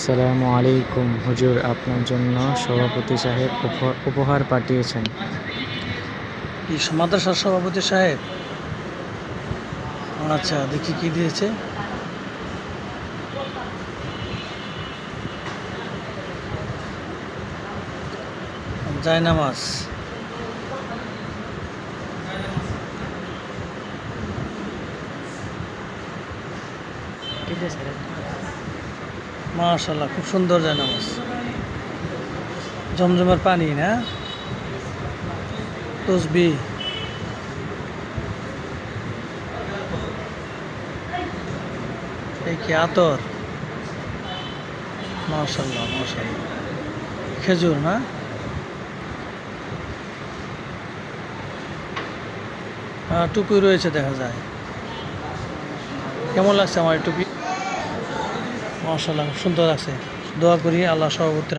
আসসালামু আলাইকুম হুজুর, আপনার জন্য সভাপতি সাহেব উপহার পাঠিয়েছেন। এই মাদ্রাসার সভাপতি সাহেব, আচ্ছা দেখি কি দিয়েছে। জায়নামাজ, মাশাআল্লাহ খুব সুন্দর জায়নামাজ। জমজমের পানি না, তসবিহ, এই কি আতর, মাশাআল্লাহ মাশাআল্লাহ। খেজুর না, টুপি রয়েছে দেখা যায়। কেমন লাগছে আমার এই টুপি? মাশাআল্লাহ খুব সুন্দর লাগছে। দোয়া করি আল্লাহ সভাপতি